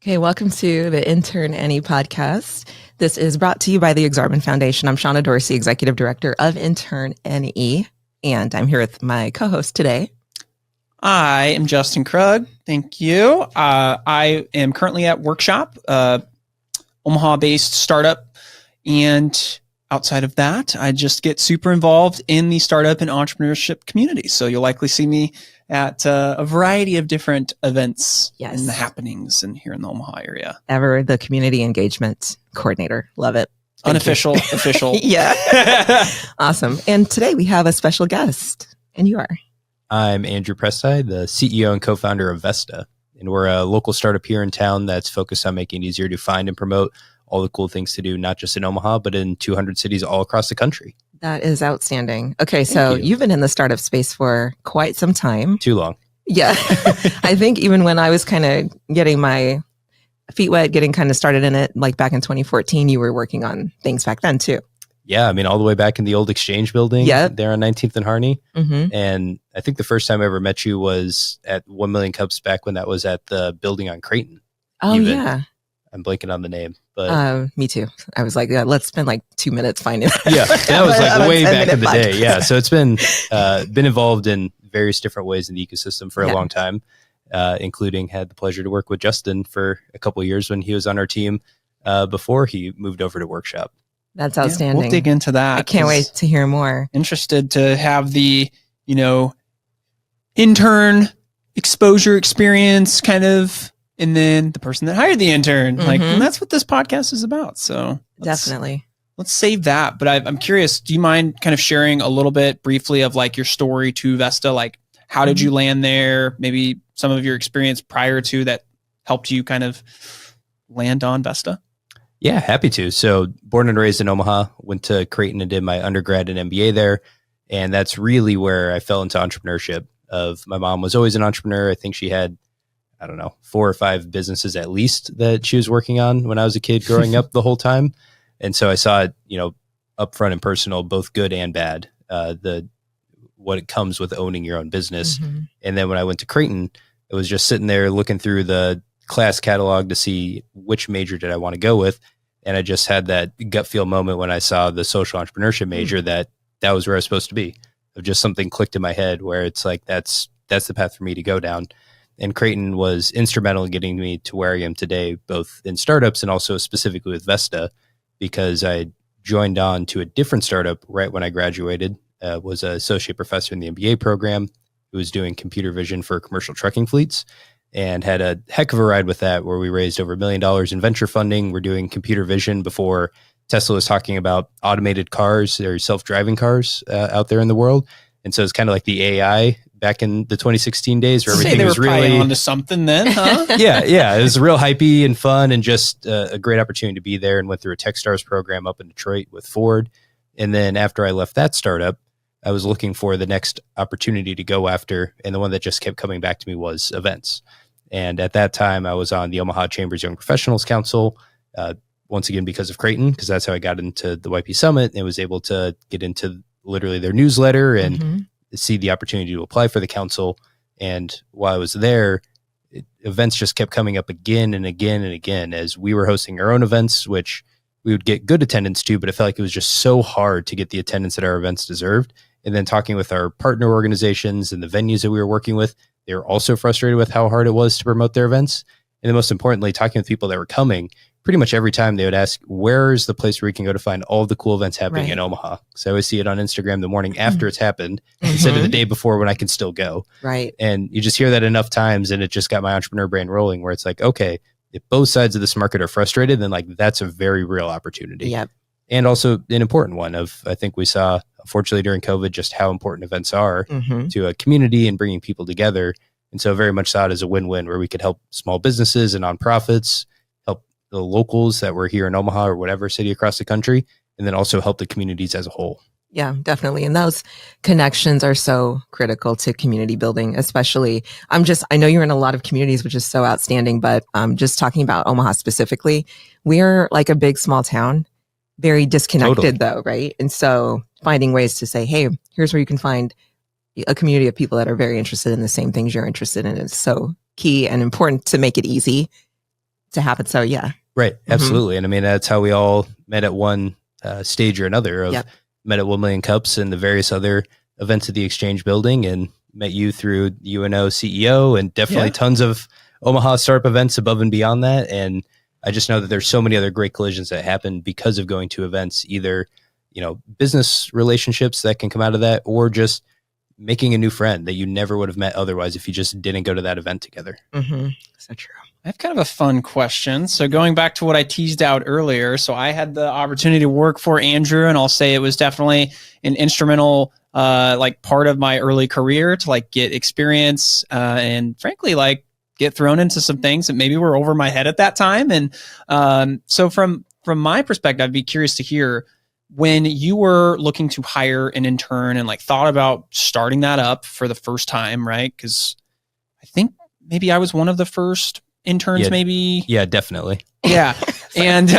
Okay, welcome to the Intern NE podcast. This is brought to you by the Aksarben Foundation. I'm Shauna Dorsey, Executive Director of Intern NE, and I'm here with my co-host today. I am Justin Krug. Thank you. I am currently at Workshop, Omaha-based startup, and outside of that, I just get super involved in the startup and entrepreneurship community. So you'll likely see me at a variety of different events and the happenings here in the Omaha area. Ever the community engagement coordinator. Love it. Unofficial, official. Yeah. Awesome. And today we have a special guest, and you are. I'm Andrew Prystai, the CEO and co-founder of Vesta. And we're a local startup here in town that's focused on making it easier to find and promote all the cool things to do, not just in Omaha, but in 200 cities all across the country. That is outstanding. Okay, so you've been in the startup space for quite some time. Too long. Yeah. I think even when I was kind of getting my feet wet, getting kind of started in it, like back in 2014, you were working on things back then too. Yeah, I mean, all the way back in the old Exchange building there on 19th and Harney. Mm-hmm. And I think the first time I ever met you was at 1 Million Cups back when that was at the building on Creighton. Oh, yeah. I'm blanking on the name, but me too. I was like, yeah, let's spend like 2 minutes finding it. Yeah, that was like way back in the day. Yeah, so it's been involved in various different ways in the ecosystem for a long time, including had the pleasure to work with Justin for a couple of years when he was on our team before he moved over to Workshop. That's outstanding. We'll dig into that. I can't wait to hear more. Interested to have the, intern exposure experience kind of, and then the person that hired the intern. Mm-hmm. Like, that's what this podcast is about. So definitely. Let's save that. But I'm curious, do you mind kind of sharing a little bit briefly of like your story to Vesta? Like, how did you land there? Maybe some of your experience prior to that helped you kind of land on Vesta? Yeah, happy to. So born and raised in Omaha, went to Creighton and did my undergrad and MBA there. And that's really where I fell into entrepreneurship. My mom was always an entrepreneur. I think she had, 4 or 5 businesses at least that she was working on when I was a kid growing up the whole time. And so I saw it, upfront and personal, both good and bad, what it comes with owning your own business. Mm-hmm. And then when I went to Creighton, it was just sitting there looking through the class catalog to see which major did I want to go with. And I just had that gut feel moment when I saw the social entrepreneurship major that was where I was supposed to be. Of just something clicked in my head where it's like, that's the path for me to go down. And Creighton was instrumental in getting me to where I am today, both in startups and also specifically with Vesta, because I joined on to a different startup right when I graduated, was an associate professor in the MBA program who was doing computer vision for commercial trucking fleets, and had a heck of a ride with that where we raised over $1 million in venture funding. We're doing computer vision before Tesla was talking about automated cars or self-driving cars out there in the world. And so it's kind of like the AI back in the 2016 days where everything was really onto something then, huh? Yeah. It was real hypey and fun and just a great opportunity to be there, and went through a Techstars program up in Detroit with Ford. And then after I left that startup, I was looking for the next opportunity to go after. And the one that just kept coming back to me was events. And at that time I was on the Omaha Chamber's Young Professionals Council, once again, because of Creighton, because that's how I got into the YP Summit and was able to get into literally their newsletter and see the opportunity to apply for the council. And while I was there, events just kept coming up again and again and again as we were hosting our own events, which we would get good attendance to, but it felt like it was just so hard to get the attendance that our events deserved. And then talking with our partner organizations and the venues that we were working with, they were also frustrated with how hard it was to promote their events. And then most importantly, talking with people that were coming, pretty much every time they would ask, where's the place where we can go to find all the cool events happening in Omaha? So I always see it on Instagram the morning after it's happened instead of the day before when I can still go. Right. And you just hear that enough times and it just got my entrepreneur brain rolling where it's like, okay, if both sides of this market are frustrated, then like that's a very real opportunity. Yep. And also an important one I think we saw, unfortunately, during COVID, just how important events are to a community and bringing people together. And so very much saw it as a win-win where we could help small businesses and nonprofits, help the locals that were here in Omaha or whatever city across the country, and then also help the communities as a whole. Yeah, definitely. And those connections are so critical to community building, especially I know you're in a lot of communities, which is so outstanding, but just talking about Omaha specifically, we're like a big small town, very disconnected though, right? And so finding ways to say, hey, here's where you can find a community of people that are very interested in the same things you're interested in is so key and important to make it easy to happen. So yeah. Right. Absolutely. And I mean, that's how we all met at one stage or another of met at 1 Million Cups and the various other events at the Exchange building, and met you through UNO CEO and definitely tons of Omaha startup events above and beyond that. And I just know that there's so many other great collisions that happen because of going to events, either, business relationships that can come out of that, or just making a new friend that you never would have met otherwise if you just didn't go to that event together. So true. I have kind of a fun question. So going back to what I teased out earlier, so I had the opportunity to work for Andrew, and I'll say it was definitely an instrumental part of my early career to get experience and frankly get thrown into some things that maybe were over my head at that time. And so from my perspective, I'd be curious to hear, when you were looking to hire an intern and thought about starting that up for the first time, right? Because I think maybe I was one of the first interns, maybe. Yeah, definitely. Yeah. And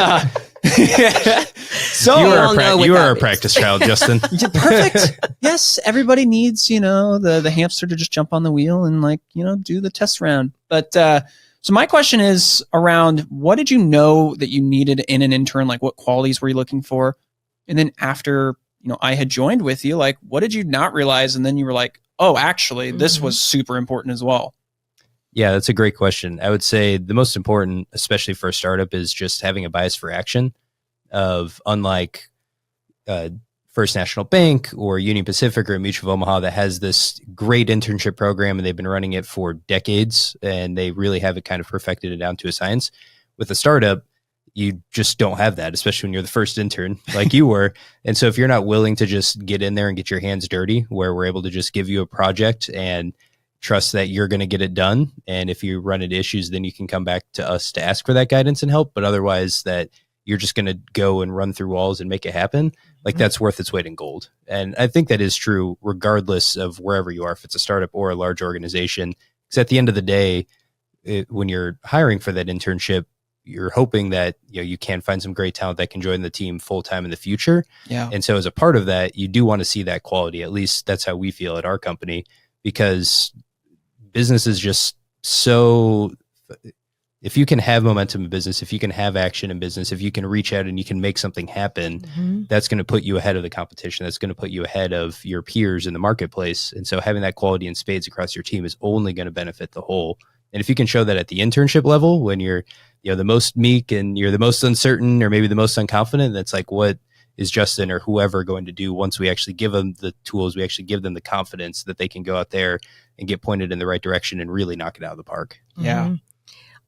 so you are a practice child, Justin. Yeah, perfect. Yes. Everybody needs, the hamster to just jump on the wheel and do the test round. But so my question is around, what did you know that you needed in an intern? What qualities were you looking for? And then after, I had joined with you, what did you not realize? And then you were like, oh, actually, this was super important as well. Yeah, that's a great question. I would say the most important, especially for a startup, is just having a bias for action. Unlike First National Bank or Union Pacific or Mutual of Omaha that has this great internship program, and they've been running it for decades, and they really have it kind of perfected it down to a science. With a startup, you just don't have that, especially when you're the first intern like you were. And so if you're not willing to just get in there and get your hands dirty, where we're able to just give you a project and trust that you're going to get it done, and if you run into issues, then you can come back to us to ask for that guidance and help. But otherwise, that you're just going to go and run through walls and make it happen, that's worth its weight in gold. And I think that is true regardless of wherever you are, if it's a startup or a large organization. Because at the end of the day, when you're hiring for that internship, you're hoping that you can find some great talent that can join the team full time in the future. Yeah. And so as a part of that, you do want to see that quality. At least that's how we feel at our company, because business is just so, if you can have momentum in business, if you can have action in business, if you can reach out and you can make something happen, that's going to put you ahead of the competition. That's going to put you ahead of your peers in the marketplace. And so having that quality in spades across your team is only going to benefit the whole. And if you can show that at the internship level, when you're the most meek and you're the most uncertain or maybe the most unconfident, that's what is Justin or whoever going to do once we actually give them the tools, we actually give them the confidence that they can go out there and get pointed in the right direction and really knock it out of the park. Yeah.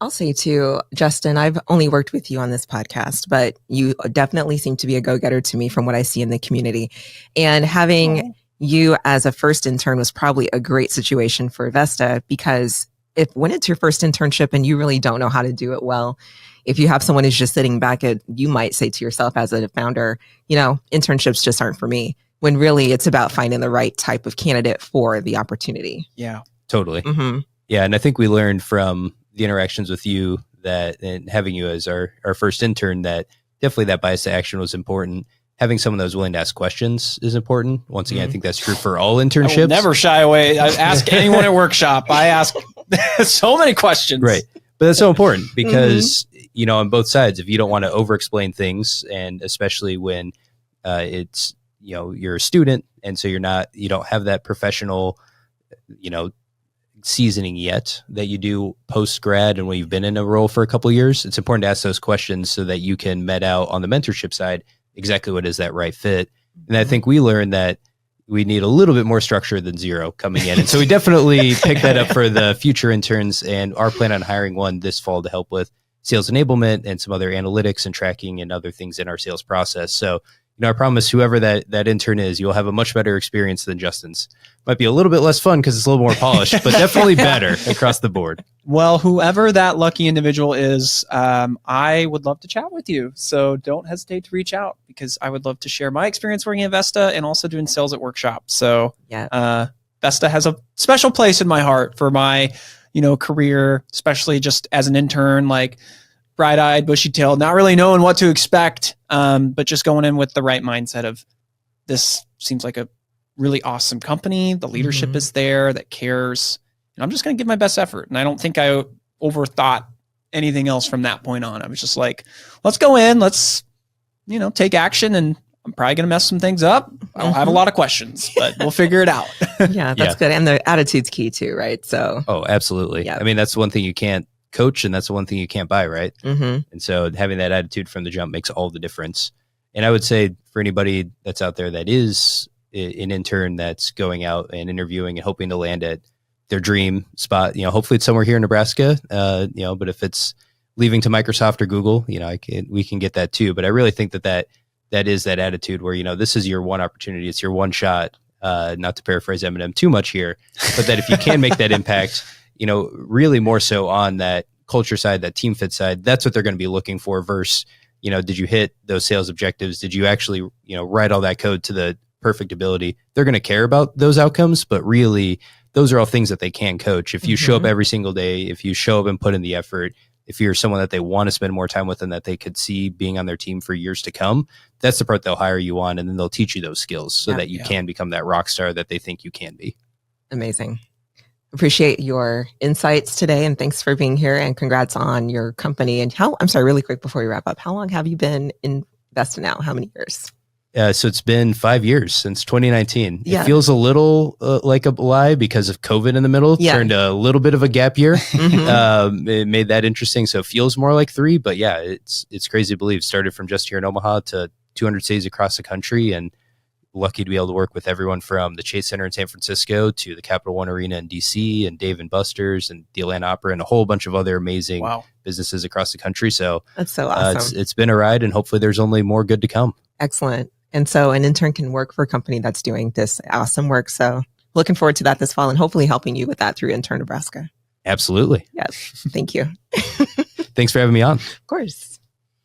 I'll say too, Justin, I've only worked with you on this podcast, but you definitely seem to be a go-getter to me from what I see in the community. And having you as a first intern was probably a great situation for Vesta, because when it's your first internship and you really don't know how to do it well, if you have someone who's just sitting back, you might say to yourself as a founder, internships just aren't for me, when really it's about finding the right type of candidate for the opportunity. Yeah, totally. Yeah. And I think we learned from the interactions with you and having you as our first intern, that definitely that bias to action was important. Having someone that was willing to ask questions is important. Once again, I think that's true for all internships. I will never shy away. I ask anyone at workshop. I ask so many questions. Right. But that's so important because, on both sides, if you don't want to over-explain things, and especially when it's, you're a student, and so you don't have that professional, seasoning yet that you do post-grad and when you've been in a role for a couple of years, it's important to ask those questions so that you can met out on the mentorship side exactly what is that right fit. And I think we learned that we need a little bit more structure than zero coming in. And so we definitely picked that up for the future interns, and our plan on hiring one this fall to help with sales enablement and some other analytics and tracking and other things in our sales process. So, I promise whoever that intern is, you'll have a much better experience than Justin's. Might be a little bit less fun because it's a little more polished, but definitely better across the board. Well, whoever that lucky individual is, I would love to chat with you. So don't hesitate to reach out, because I would love to share my experience working at Vesta and also doing sales at Workshop. So Vesta has a special place in my heart for my, career, especially just as an intern, bright-eyed, bushy-tailed, not really knowing what to expect, but just going in with the right mindset of, this seems like a really awesome company. The leadership is there that cares, and I'm just going to give my best effort. And I don't think I overthought anything else from that point on. I was just like, let's go in, let's, take action, and I'm probably going to mess some things up. I'll have a lot of questions, but we'll figure it out. Yeah, that's good. And the attitude's key too, right? So. Oh, absolutely. Yeah. I mean, that's one thing you can't coach, and that's the one thing you can't buy, right? Mm-hmm. And so having that attitude from the jump makes all the difference. And I would say for anybody that's out there that is an intern that's going out and interviewing and hoping to land at their dream spot, hopefully it's somewhere here in Nebraska, but if it's leaving to Microsoft or Google, we can get that too. But I really think that is that attitude where, this is your one opportunity. It's your one shot, not to paraphrase Eminem too much here, but that if you can make that impact, really more so on that culture side, that team fit side, that's what they're going to be looking for versus, did you hit those sales objectives? Did you actually, write all that code to the perfect ability? They're going to care about those outcomes, but really those are all things that they can coach. If you show up every single day, if you show up and put in the effort, if you're someone that they want to spend more time with and that they could see being on their team for years to come, that's the part they'll hire you on, and then they'll teach you those skills so that you can become that rock star that they think you can be. Amazing. Appreciate your insights today, and thanks for being here, and congrats on your company. And I'm sorry, really quick before we wrap up, how long have you been in Vesta now? How many years? So it's been 5 years since 2019. Yeah. It feels a little like a lie because of COVID in the middle. Yeah. Turned a little bit of a gap year. Mm-hmm. It made that interesting. So it feels more like 3, but yeah, it's crazy to believe. Started from just here in Omaha to 200 cities across the country, and lucky to be able to work with everyone from the Chase Center in San Francisco to the Capital One Arena in DC and Dave & Buster's and the Atlanta Opera and a whole bunch of other amazing businesses across the country. So that's so awesome. It's been a ride, and hopefully there's only more good to come. Excellent. And so an intern can work for a company that's doing this awesome work. So looking forward to that this fall and hopefully helping you with that through Intern Nebraska. Absolutely. Yes. Thank you. Thanks for having me on. Of course.